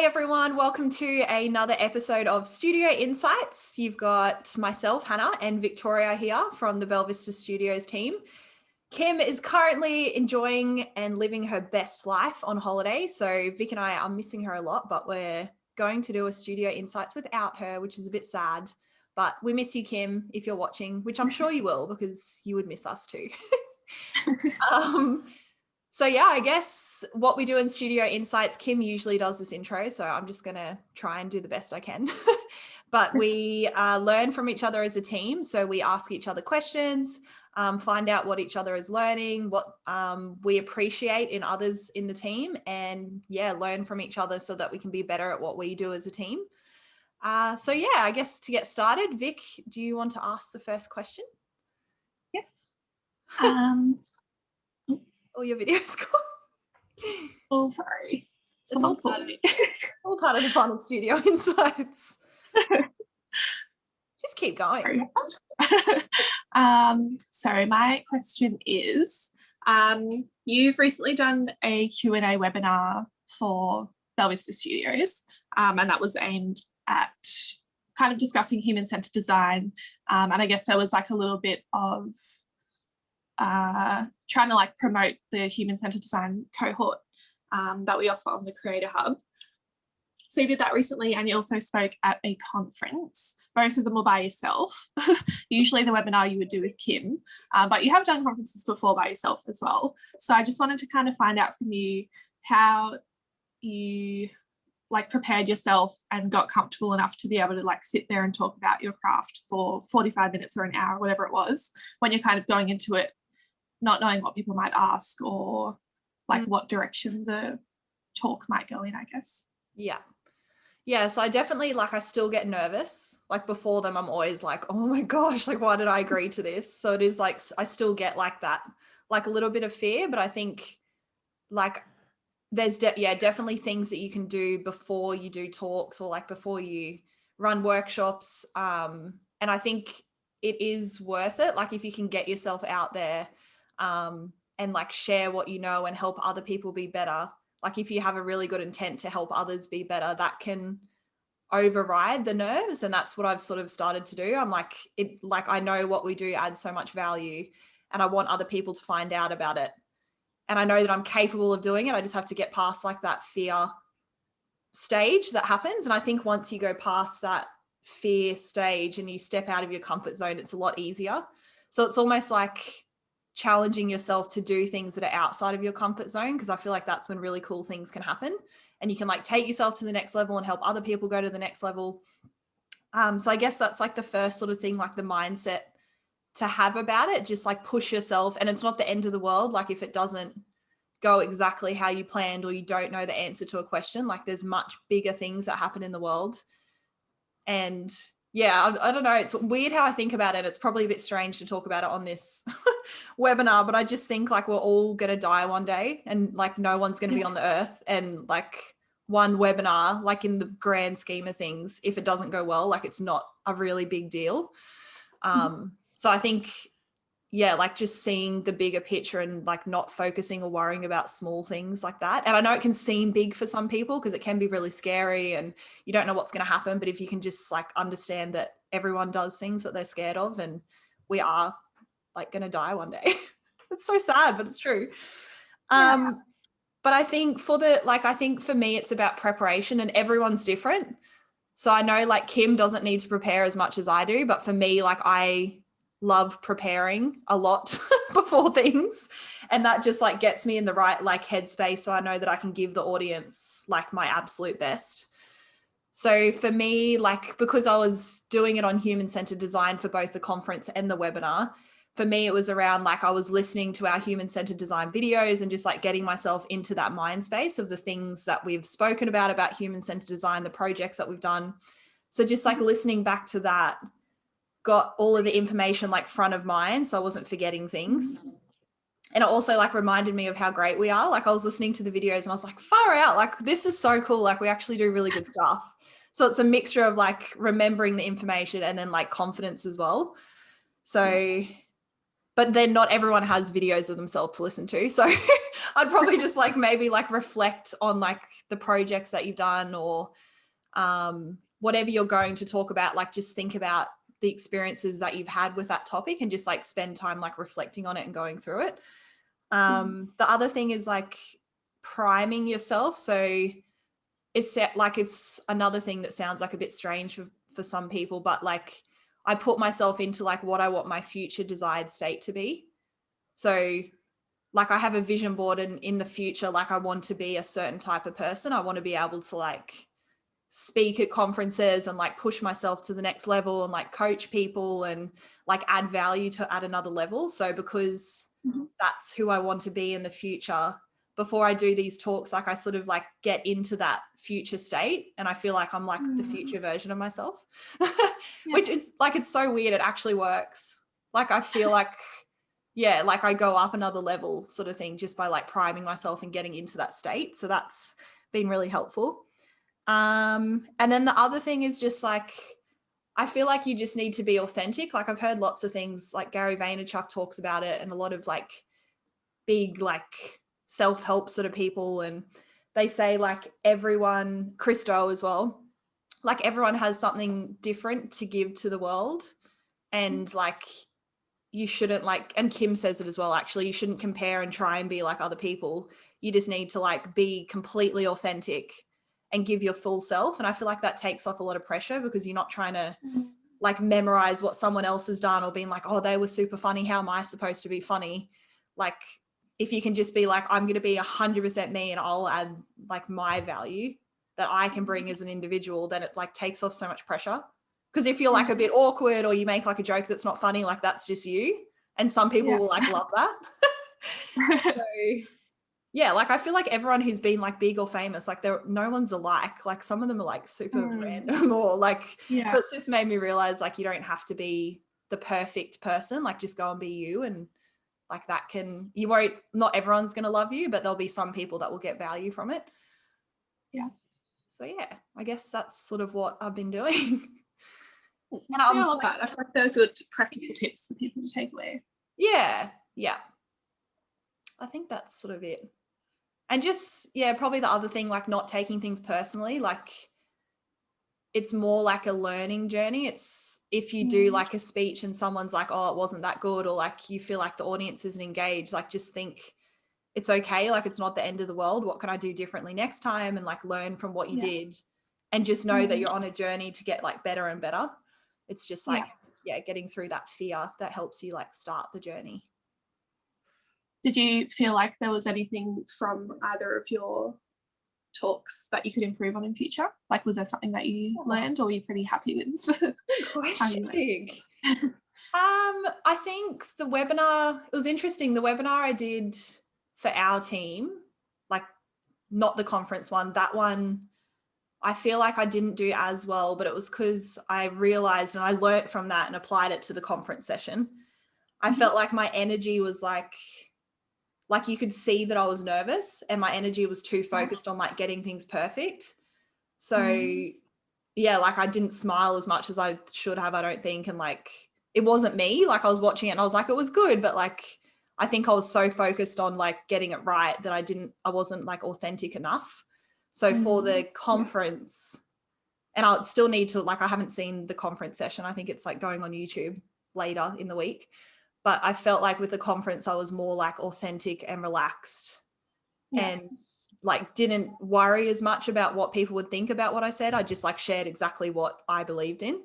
Hi everyone, welcome to another episode of Studio Insights. You've got myself, Hannah, and Victoria here from the Belvista Studios team. Kim is currently enjoying and living her best life on holiday. So Vic and I are missing her a lot, but we're going to do a Studio Insights without her, which is a bit sad. But we miss you, Kim, if you're watching, which I'm sure you will because you would miss us too. So yeah, I guess what we do in Studio Insights, Kim usually does this intro, so I'm just going to try and do the best I can. But we learn from each other as a team. So we ask each other questions, find out what each other is learning, what we appreciate in others in the team, and yeah, learn from each other so that we can be better at what we do as a team. So yeah, I guess to get started, Vic, do you want to ask the first question? Yes. All your videos gone. Oh, sorry. It's all part of the fun of Studio Insights. Just keep going. So my question is, you've recently done a Q&A webinar for Belvista Studios, and that was aimed at kind of discussing human-centered design. And I guess there was like a little bit of trying to like promote the human-centered design cohort that we offer on the Creator Hub. So you did that recently, and you also spoke at a conference. Both of them were by yourself. Usually the webinar you would do with Kim, but you have done conferences before by yourself as well. So I just wanted to kind of find out from you how you like prepared yourself and got comfortable enough to be able to like sit there and talk about your craft for 45 minutes or an hour, whatever it was, when you're kind of going into it not knowing what people might ask or like what direction the talk might go in, I guess. Yeah, so I definitely I still get nervous. Like before them, I'm always like, oh my gosh, like why did I agree to this? So it is like I still get like that, like a little bit of fear, but I think like there's definitely things that you can do before you do talks or like before you run workshops. And I think it is worth it. Like if you can get yourself out there and like share what you know and help other people be better. Like if you have a really good intent to help others be better, that can override the nerves. And that's what I've sort of started to do. I'm like, I know what we do adds so much value and I want other people to find out about it. And I know that I'm capable of doing it. I just have to get past like that fear stage that happens. And I think once you go past that fear stage and you step out of your comfort zone, it's a lot easier. So it's almost like challenging yourself to do things that are outside of your comfort zone, because I feel like that's when really cool things can happen and you can like take yourself to the next level and help other people go to the next level. So I guess that's like the first sort of thing, like the mindset to have about it, just like push yourself. And it's not the end of the world. Like if it doesn't go exactly how you planned or you don't know the answer to a question, like there's much bigger things that happen in the world. And yeah, I don't know. It's weird how I think about it. It's probably a bit strange to talk about it on this webinar, but I just think like we're all going to die one day and like no one's going to be on the earth. And like one webinar, like in the grand scheme of things, if it doesn't go well, like it's not a really big deal. So I think, yeah, like just seeing the bigger picture and like not focusing or worrying about small things like that. And I know it can seem big for some people because it can be really scary and you don't know what's going to happen. But if you can just like understand that everyone does things that they're scared of and we are like going to die one day. It's so sad, but it's true. But I think I think for me, it's about preparation and everyone's different. So I know like Kim doesn't need to prepare as much as I do, but for me, like I love preparing a lot before things, and that just like gets me in the right like headspace, so I know that I can give the audience like my absolute best. So for me, like because I was doing it on human-centered design for both the conference and the webinar, for me it was around like I was listening to our human-centered design videos and just like getting myself into that mind space of the things that we've spoken about human-centered design, the projects that we've done. So just like listening back to that got all of the information like front of mind, so I wasn't forgetting things. And it also like reminded me of how great we are. Like I was listening to the videos and I was like, far out, like this is so cool. Like we actually do really good stuff. So it's a mixture of like remembering the information and then like confidence as well. So but then not everyone has videos of themselves to listen to. So I'd probably just like maybe like reflect on like the projects that you've done, or whatever you're going to talk about, like just think about the experiences that you've had with that topic and just like spend time like reflecting on it and going through it. The other thing is like priming yourself. So it's like, it's another thing that sounds like a bit strange for some people, but like I put myself into like what I want my future desired state to be. So like I have a vision board, and in the future, like I want to be a certain type of person. I want to be able to like speak at conferences and like push myself to the next level and like coach people and like add value to at another level. So because that's who I want to be in the future, before I do these talks, like I sort of like get into that future state, and I feel like I'm like the future version of myself, which it's like, it's so weird. It actually works. Like I feel like, yeah, like I go up another level sort of thing just by like priming myself and getting into that state. So that's been really helpful. And then the other thing is just like, I feel like you just need to be authentic. Like I've heard lots of things, like Gary Vaynerchuk talks about it, and a lot of like big like self-help sort of people, and they say like everyone, Christo as well, like everyone has something different to give to the world, and like you shouldn't like, and Kim says it as well, actually, you shouldn't compare and try and be like other people. You just need to like be completely authentic and give your full self. And I feel like that takes off a lot of pressure, because you're not trying to like memorize what someone else has done, or being like, oh, they were super funny, how am I supposed to be funny? Like if you can just be like, I'm going to be 100% me, and I'll add like my value that I can bring as an individual, then it like takes off so much pressure. Because if you're like a bit awkward, or you make like a joke that's not funny, like that's just you. And some people will like love that. So yeah, like I feel like everyone who's been like big or famous, like no one's alike. Like some of them are like super random, or like, so it's just made me realize like you don't have to be the perfect person. Like just go and be you, and like that you won't, not everyone's going to love you, but there'll be some people that will get value from it. Yeah. So yeah, I guess that's sort of what I've been doing. And I love that. I feel like they're good practical tips for people to take away. Yeah. I think that's sort of it. And just, yeah, probably the other thing, like not taking things personally, like it's more like a learning journey. It's if you do like a speech and someone's like, oh, it wasn't that good, or like you feel like the audience isn't engaged, like just think it's okay. Like it's not the end of the world. What can I do differently next time? And like learn from what you did, and just know that you're on a journey to get like better and better. It's just like, getting through that fear that helps you like start the journey. Did you feel like there was anything from either of your talks that you could improve on in future? Like, was there something that you learned, or were you pretty happy with? Good question. I think the webinar, it was interesting. The webinar I did for our team, like not the conference one, that one, I feel like I didn't do as well, but it was because I realized and I learnt from that and applied it to the conference session. I felt like my energy was like you could see that I was nervous, and my energy was too focused on like getting things perfect. So yeah, like I didn't smile as much as I should have, I don't think. And like, it wasn't me, like I was watching it and I was like, it was good. But like, I think I was so focused on like getting it right that I wasn't like authentic enough. So for the conference, and I'll still need to, like, I haven't seen the conference session. I think it's like going on YouTube later in the week. But I felt like with the conference, I was more like authentic and relaxed and like didn't worry as much about what people would think about what I said. I just like shared exactly what I believed in.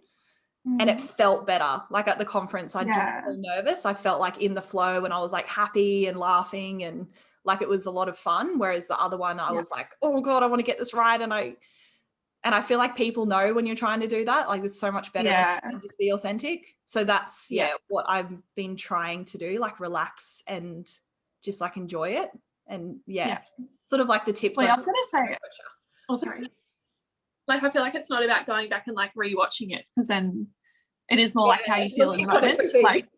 And it felt better. Like at the conference, I didn't feel nervous. I felt like in the flow, and I was like happy and laughing, and like it was a lot of fun. Whereas the other one, I was like, oh God, I want to get this right. And I feel like people know when you're trying to do that. Like it's so much better when you can just be authentic. So that's what I've been trying to do, like relax and just like enjoy it. And sort of like the tips. Wait, I was going to say, oh, sorry. Like, I feel like it's not about going back and like rewatching it, because then it is more like how you feel in the moment. Like,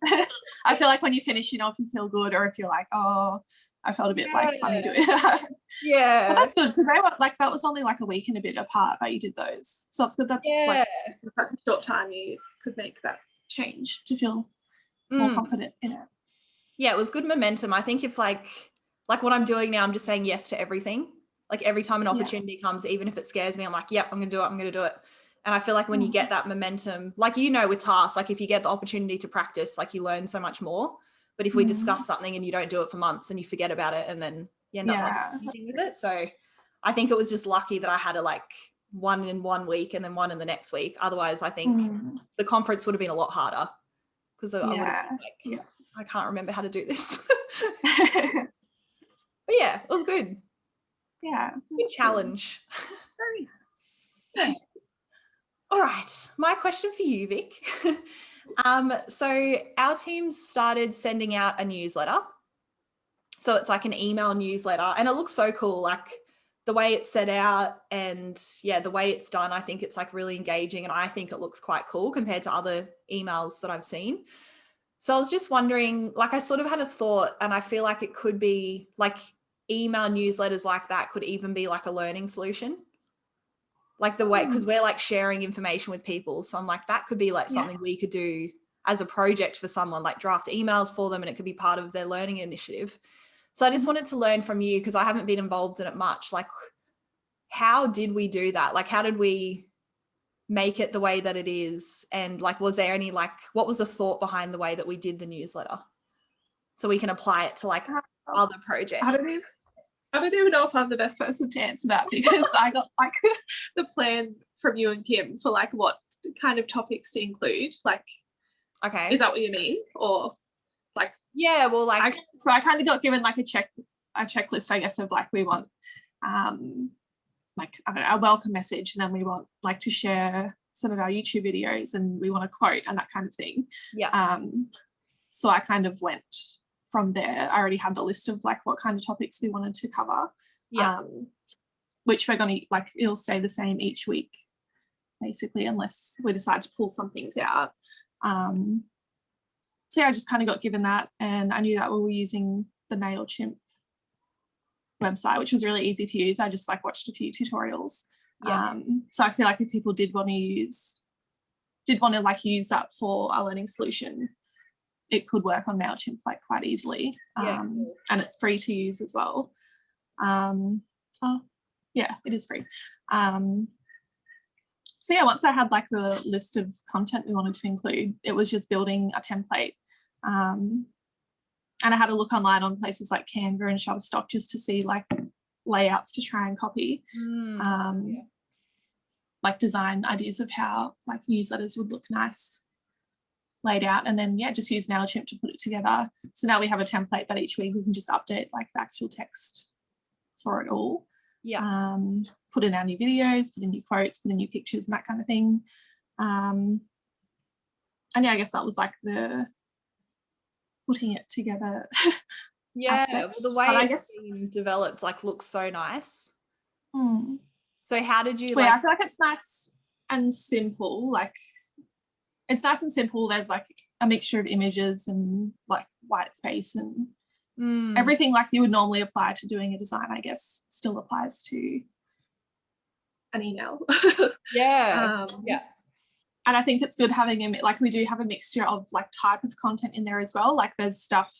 I feel like when you finish, you know, if you feel good, or if you're like, oh, I felt a bit like funny doing that. But that's good, because they were like, that was only like a week and a bit apart that you did those. So it's good that like in such a short time you could make that change to feel more confident in it. Yeah, it was good momentum. I think if like what I'm doing now, I'm just saying yes to everything. Like every time an opportunity comes, even if it scares me, I'm like, yep, I'm going to do it. I'm going to do it. And I feel like when you get that momentum, like, with tasks, like if you get the opportunity to practice, like you learn so much more. But if we discuss something and you don't do it for months and you forget about it and then you end up not doing anything with it. So I think it was just lucky that I had one in 1 week and then one in the next week. Otherwise, I think the conference would have been a lot harder because I would have been like, I can't remember how to do this. But yeah, it was good. Yeah. Good challenge. Very nice. All right. My question for you, Vic. So our team started sending out a newsletter. So it's like an email newsletter and it looks so cool. Like the way it's set out and the way it's done, I think it's like really engaging and I think it looks quite cool compared to other emails that I've seen. So I was just wondering, like I sort of had a thought and I feel like it could be like email newsletters like that could even be like a learning solution. Like the way, because we're like sharing information with people. So I'm like, that could be like something we could do as a project for someone, like draft emails for them and it could be part of their learning initiative. So I just wanted to learn from you because I haven't been involved in it much. Like, how did we do that? Like, how did we make it the way that it is? And like, was there any what was the thought behind the way that we did the newsletter? So we can apply it to like other projects. I don't even know if I'm the best person to answer that because I got like the plan from you and Kim for like what kind of topics to include. Like, okay, is that what you mean? Or like, yeah, well, like, so I kind of got given like a checklist, I guess, of like we want like I don't know, a welcome message, and then we want like to share some of our YouTube videos, and we want a quote and that kind of thing. Yeah. So I kind of went from there. I already had the list of like what kind of topics we wanted to cover. Yeah. Which we're going to like, it'll stay the same each week, basically, unless we decide to pull some things out. So yeah, I just kind of got given that, and I knew that we were using the MailChimp website, which was really easy to use. I just like watched a few tutorials. So I feel like if people did want to like use that for a learning solution, it could work on MailChimp like quite easily. And it's free to use as well. Yeah, it is free. So yeah, once I had like the list of content we wanted to include, it was just building a template. And I had a look online on places like Canva and Shutterstock just to see like layouts to try and copy. Like design ideas of how like newsletters would look nice laid out, and then just use MailChimp to put it together. So now we have a template that each week we can just update like the actual text for it all. Put in our new videos, put in new quotes, put in new pictures and that kind of thing. And I guess that was like the putting it together. Well, the way it's been developed like looks so nice. So how did you I feel like it's nice and simple. Like it's nice and simple. There's like a mixture of images and like white space and everything like you would normally apply to doing a design, I guess, still applies to an email. And I think it's good having like we do have a mixture of like type of content in there as well. Like there's stuff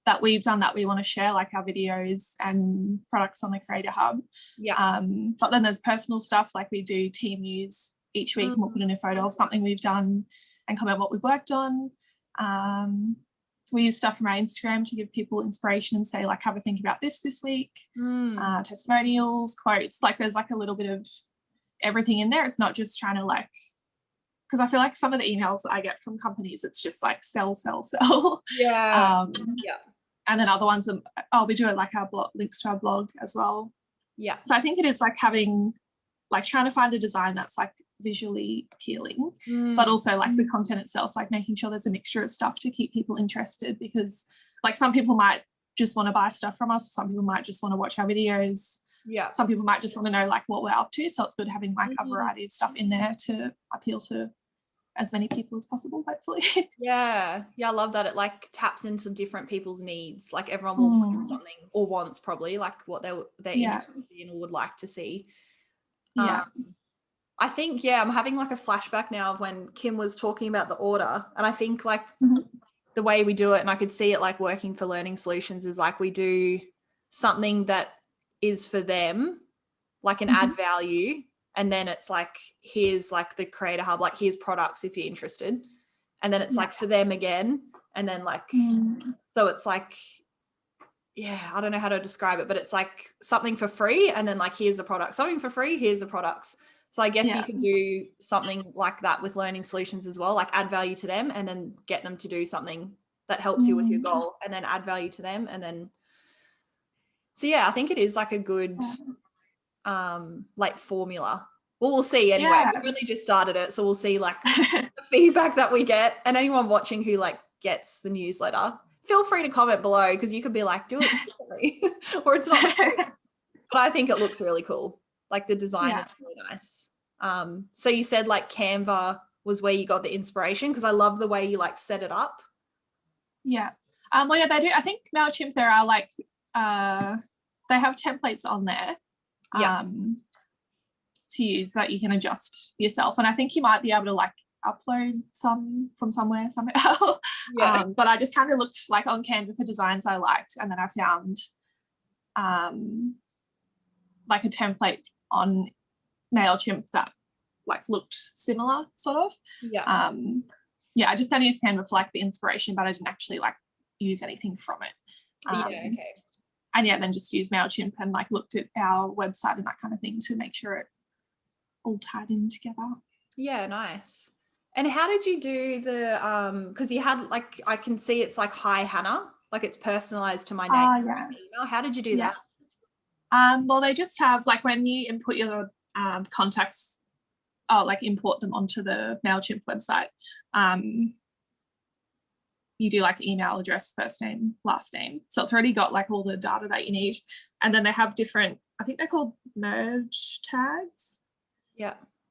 that we've done that we want to share, like our videos and products on the Creator Hub. But then there's personal stuff, like we do team news each week and we'll put in a photo of something we've done and comment what we've worked on. We use stuff from our Instagram to give people inspiration and say like, have a think about this week. Testimonials, quotes, like there's like a little bit of everything in there. It's not just trying to like, because I feel like some of the emails that I get from companies, it's just like sell. And then other ones, we do it like our blog, links to our blog as well. So I think it is like having, like trying to find a design that's like visually appealing, but also like the content itself, like making sure there's a mixture of stuff to keep people interested, because like some people might just want to buy stuff from us, some people might just want to watch our videos, some people might just want to know like what we're up to. So it's good having like a variety of stuff in there to appeal to as many people as possible, hopefully. I love that it like taps into different people's needs. Like everyone will want something, or wants probably like what they're interested in or would like to see. I think I'm having like a flashback now of when Kim was talking about the order, and I think like the way we do it, and I could see it like working for Learning Solutions, is like we do something that is for them, like an add value, and then it's like, here's like the Creator Hub, like here's products if you're interested, and then it's like for them again, and then like so it's like, yeah, I don't know how to describe it, but it's like something for free, and then like here's the product, something for free, here's the products. So I guess you could do something like that with Learning Solutions as well, like add value to them and then get them to do something that helps you with your goal, and then add value to them. And then, so yeah, I think it is like a good like formula. Well, we'll see anyway. We've really just started it, so we'll see like the feedback that we get. And anyone watching who like gets the newsletter, feel free to comment below, because you could be like, do it differently or it's not great. But I think it looks really cool. Like the design is really nice. So you said like Canva was where you got the inspiration, because I love the way you like set it up. Yeah. Well, yeah, they do. I think MailChimp, there are like, they have templates on there to use that you can adjust yourself. And I think you might be able to like upload some from somewhere somehow. But I just kind of looked like on Canva for designs I liked, and then I found like a template on MailChimp that like looked similar sort of. I just kind of used Canva for like the inspiration, but I didn't actually like use anything from it. And then just use MailChimp and like looked at our website and that kind of thing to make sure it all tied in together. Yeah, nice. And how did you do the because you had like, I can see it's like, hi Hannah, like it's personalized to my name. How did you do that? Well, they just have like, when you input your contacts, like import them onto the MailChimp website, you do like email address, first name, last name. So it's already got like all the data that you need. And then they have different, I think they're called merge tags.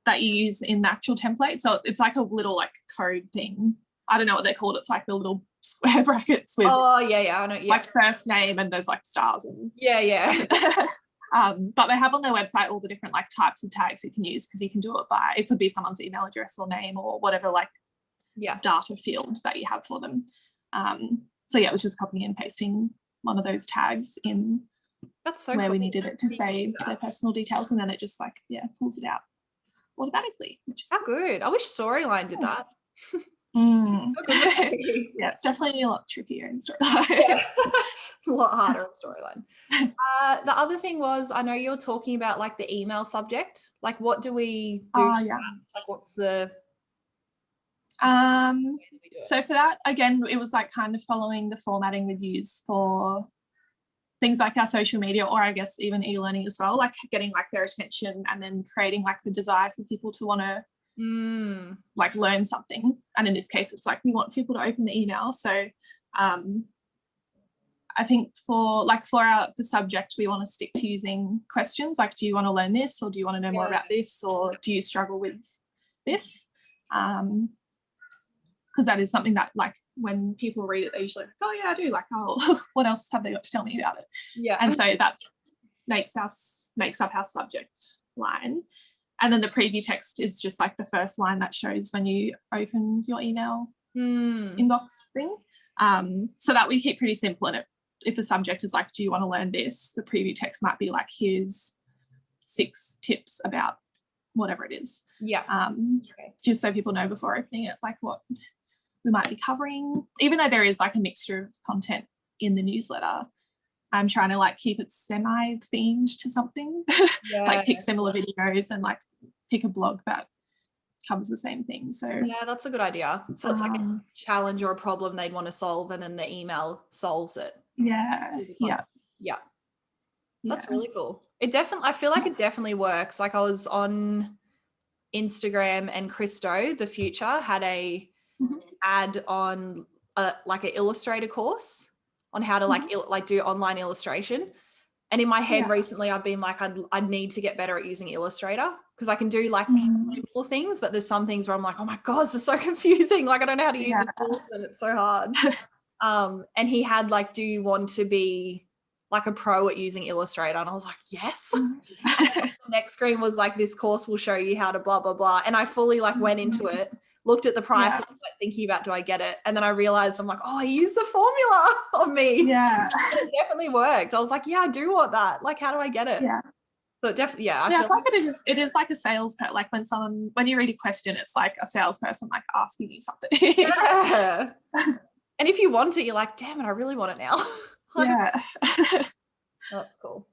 That you use in the actual template. So it's like a little like code thing. I don't know what they're called. It's like the little square brackets with I know, like first name and there's like stars and but they have on their website all the different like types of tags you can use, because you can do it by, it could be someone's email address or name or whatever like data field that you have for them. So it was just copying and pasting one of those tags in where we needed it to save their personal details, and then it just like pulls it out automatically, which is good. I wish Storyline did that. It's definitely a lot trickier in Storyline. A lot harder in Storyline. The other thing was, I know you're talking about like the email subject. Like, what do we do? Like, what's the so for that, again, it was like kind of following the formatting we'd use for things like our social media, or I guess even e-learning as well, like getting like their attention and then creating like the desire for people to want to like learn something. And in this case, it's like we want people to open the email. So I think for the subject, we want to stick to using questions like, do you want to learn this, or do you want to know more about this, or do you struggle with this? Because that is something that like when people read it, they usually like, oh yeah, I do, like, oh, what else have they got to tell me about it? And so that makes up our subject line. And then the preview text is just like the first line that shows when you open your email inbox thing. So that we keep pretty simple. And if the subject is like, do you want to learn this? The preview text might be like, here's 6 tips about whatever it is. Just so people know before opening it, like what we might be covering. Even though there is like a mixture of content in the newsletter, I'm trying to like keep it semi-themed to something. Like pick similar videos and like pick a blog that covers the same thing. So that's a good idea. So it's like a challenge or a problem they'd want to solve, and then the email solves it. That's really cool. I feel like it definitely works. Like I was on Instagram and Christo, the future, had a ad on like an Illustrator course on how to like do online illustration. And in my head recently, I've been like, I'd need to get better at using Illustrator, because I can do like simple things, but there's some things where I'm like, oh my God, this is so confusing. Like I don't know how to use the tools and it's so hard. And he had like, do you want to be like a pro at using Illustrator? And I was like, yes. The next screen was like, this course will show you how to blah, blah, blah. And I fully like went into it looked at the price, Yeah. and was like thinking about, do I get it? And then I realized, I'm like, oh, I used the formula on me. Yeah. And it definitely worked. I was like, yeah, I do want that. Like, how do I get it? Yeah. So definitely, yeah, I Yeah, I feel feel like like it is like a salesperson. Like when you read a question, it's like a salesperson like asking you something. yeah. And if you want it, you're like, damn it, I really want it now. Like, Yeah. that's cool.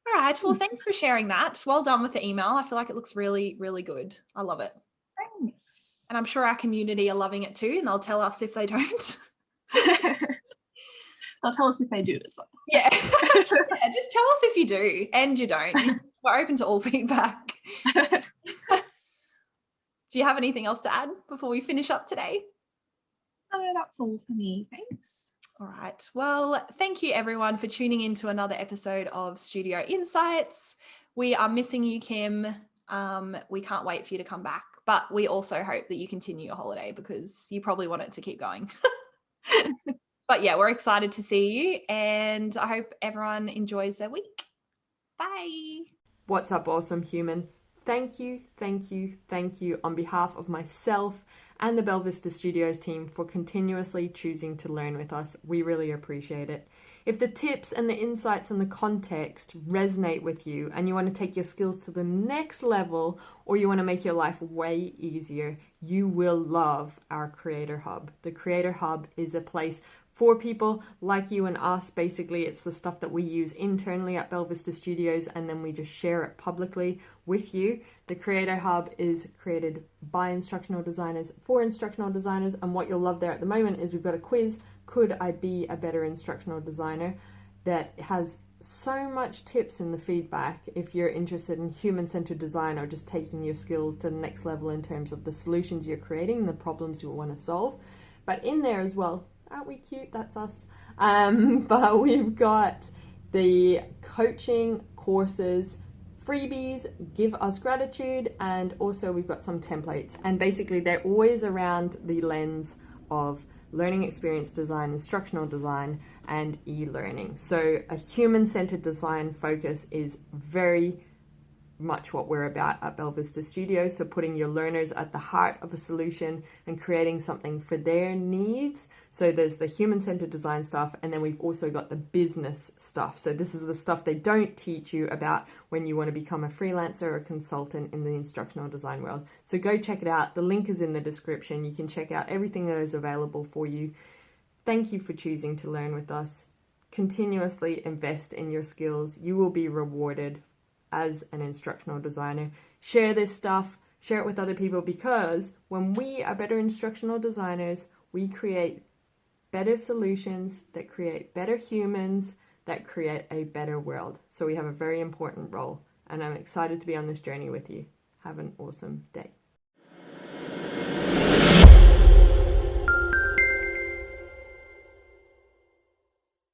All right. Well, thanks for sharing that. Well done with the email. I feel like it looks really, really good. I love it. Thanks. And I'm sure our community are loving it too, and they'll tell us if they don't. They'll tell us if they do as well. Yeah. Yeah, just tell us if you do and you don't. We're open to all feedback. Do you have anything else to add before we finish up today? No, that's all for me. Thanks. All right. Well, thank you everyone for tuning in to another episode of Studio Insights. We are missing you, Kim. We can't wait for you to come back, but we also hope that you continue your holiday because you probably want it to keep going. But yeah, we're excited to see you, and I hope everyone enjoys their week. Bye. What's up, awesome human? Thank you on behalf of myself and the Belvista Studios team for continuously choosing to learn with us. We really appreciate it. If the tips and the insights and the context resonate with you and you want to take your skills to the next level, or you want to make your life way easier, you will love our Creator Hub. The Creator Hub is a place for people like you and us. Basically, it's the stuff that we use internally at Belvista Studios, and then we just share it publicly with you. The Creator Hub is created by instructional designers for instructional designers, and what you'll love there at the moment is we've got a quiz, Could I Be a Better Instructional Designer, that has so much tips in the feedback if you're interested in human-centered design or just taking your skills to the next level in terms of the solutions you're creating and the problems you want to solve. But in there as well, aren't we cute? That's us. But we've got the coaching courses, freebies, give us gratitude, and also we've got some templates. And basically they're always around the lens of learning experience design, instructional design, and e-learning. So a human-centered design focus is very much what we're about at Belvista Studios. So putting your learners at the heart of a solution and creating something for their needs. So there's the human-centered design stuff, and then we've also got the business stuff. So this is the stuff they don't teach you about when you want to become a freelancer or a consultant in the instructional design world. So go check it out. The link is in the description. You can check out everything that is available for you. Thank you for choosing to learn with us. Continuously invest in your skills. You will be rewarded as an instructional designer. Share this stuff, share it with other people, because when we are better instructional designers, we create better solutions that create better humans, that create a better world. So we have a very important role, and I'm excited to be on this journey with you. Have an awesome day.